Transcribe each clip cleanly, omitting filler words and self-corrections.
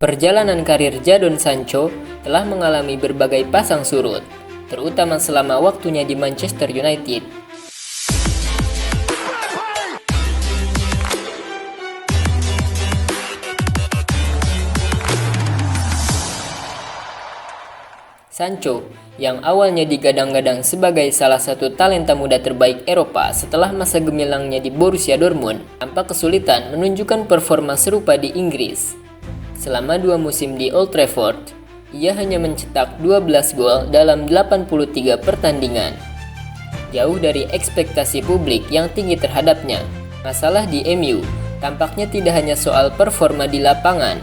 Perjalanan karir Jadon Sancho telah mengalami berbagai pasang surut, terutama selama waktunya di Manchester United. Sancho, yang awalnya digadang-gadang sebagai salah satu talenta muda terbaik Eropa setelah masa gemilangnya di Borussia Dortmund, tampak kesulitan menunjukkan performa serupa di Inggris. Selama 2 musim di Old Trafford, ia hanya mencetak 12 gol dalam 83 pertandingan. Jauh dari ekspektasi publik yang tinggi terhadapnya, masalah di MU tampaknya tidak hanya soal performa di lapangan,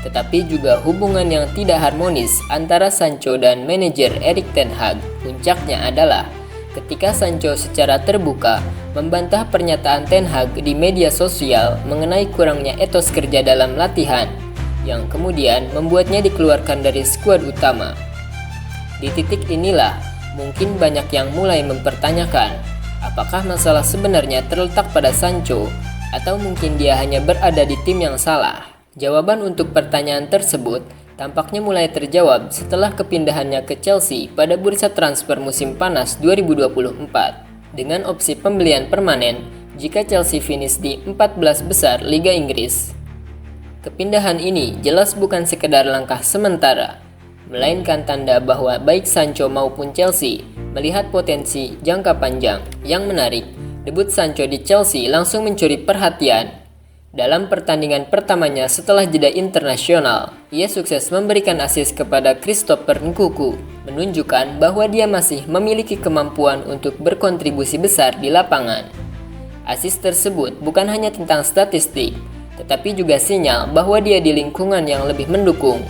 tetapi juga hubungan yang tidak harmonis antara Sancho dan manajer Erik ten Hag. Puncaknya adalah ketika Sancho secara terbuka membantah pernyataan ten Hag di media sosial mengenai kurangnya etos kerja dalam latihan, yang kemudian membuatnya dikeluarkan dari skuad utama. Di titik inilah mungkin banyak yang mulai mempertanyakan apakah masalah sebenarnya terletak pada Sancho atau mungkin dia hanya berada di tim yang salah. Jawaban untuk pertanyaan tersebut tampaknya mulai terjawab setelah kepindahannya ke Chelsea pada bursa transfer musim panas 2024 dengan opsi pembelian permanen jika Chelsea finish di 14 besar Liga Inggris. Kepindahan ini jelas bukan sekedar langkah sementara, melainkan tanda bahwa baik Sancho maupun Chelsea melihat potensi jangka panjang. Yang menarik, debut Sancho di Chelsea langsung mencuri perhatian. Dalam pertandingan pertamanya setelah jeda internasional, ia sukses memberikan assist kepada Christopher Nkunku, menunjukkan bahwa dia masih memiliki kemampuan untuk berkontribusi besar di lapangan. Assist tersebut bukan hanya tentang statistik, tetapi juga sinyal bahwa dia di lingkungan yang lebih mendukung.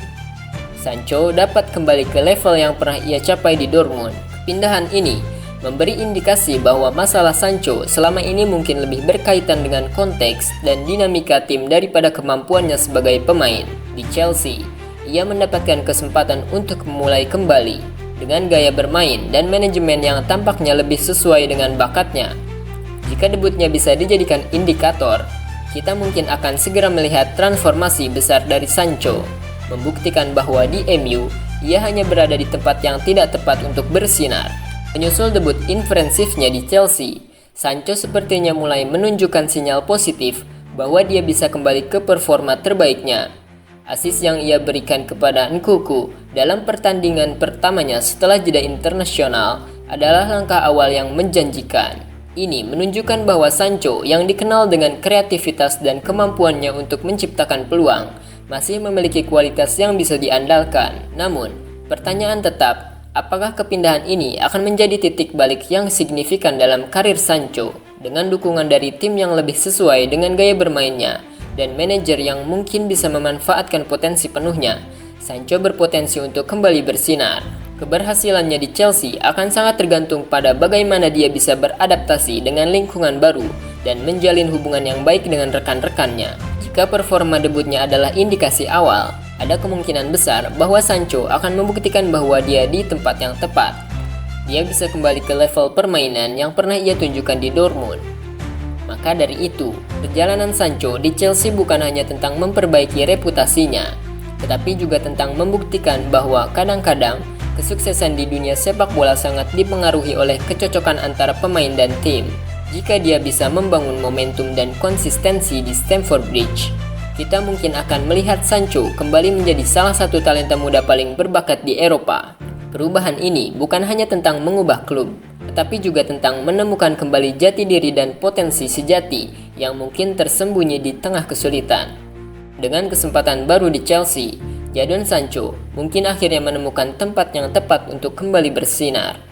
Sancho dapat kembali ke level yang pernah ia capai di Dortmund. Kepindahan ini memberi indikasi bahwa masalah Sancho selama ini mungkin lebih berkaitan dengan konteks dan dinamika tim daripada kemampuannya sebagai pemain. Di Chelsea, ia mendapatkan kesempatan untuk memulai kembali dengan gaya bermain dan manajemen yang tampaknya lebih sesuai dengan bakatnya. Jika debutnya bisa dijadikan indikator, kita mungkin akan segera melihat transformasi besar dari Sancho, membuktikan bahwa di MU, ia hanya berada di tempat yang tidak tepat untuk bersinar. Menyusul debut impresifnya di Chelsea, Sancho sepertinya mulai menunjukkan sinyal positif bahwa dia bisa kembali ke performa terbaiknya. Assist yang ia berikan kepada Nkunku dalam pertandingan pertamanya setelah jeda internasional adalah langkah awal yang menjanjikan. Ini menunjukkan bahwa Sancho yang dikenal dengan kreativitas dan kemampuannya untuk menciptakan peluang masih memiliki kualitas yang bisa diandalkan. Namun, pertanyaan tetap, apakah kepindahan ini akan menjadi titik balik yang signifikan dalam karir Sancho dengan dukungan dari tim yang lebih sesuai dengan gaya bermainnya dan manajer yang mungkin bisa memanfaatkan potensi penuhnya? Sancho berpotensi untuk kembali bersinar. Keberhasilannya di Chelsea akan sangat tergantung pada bagaimana dia bisa beradaptasi dengan lingkungan baru dan menjalin hubungan yang baik dengan rekan-rekannya. Jika performa debutnya adalah indikasi awal, ada kemungkinan besar bahwa Sancho akan membuktikan bahwa dia di tempat yang tepat. Dia bisa kembali ke level permainan yang pernah ia tunjukkan di Dortmund. Maka dari itu, perjalanan Sancho di Chelsea bukan hanya tentang memperbaiki reputasinya, tetapi juga tentang membuktikan bahwa kadang-kadang kesuksesan di dunia sepak bola sangat dipengaruhi oleh kecocokan antara pemain dan tim. Jika dia bisa membangun momentum dan konsistensi di Stamford Bridge, kita mungkin akan melihat Sancho kembali menjadi salah satu talenta muda paling berbakat di Eropa. Perubahan ini bukan hanya tentang mengubah klub, tetapi juga tentang menemukan kembali jati diri dan potensi sejati yang mungkin tersembunyi di tengah kesulitan. Dengan kesempatan baru di Chelsea, Jadon Sancho mungkin akhirnya menemukan tempat yang tepat untuk kembali bersinar.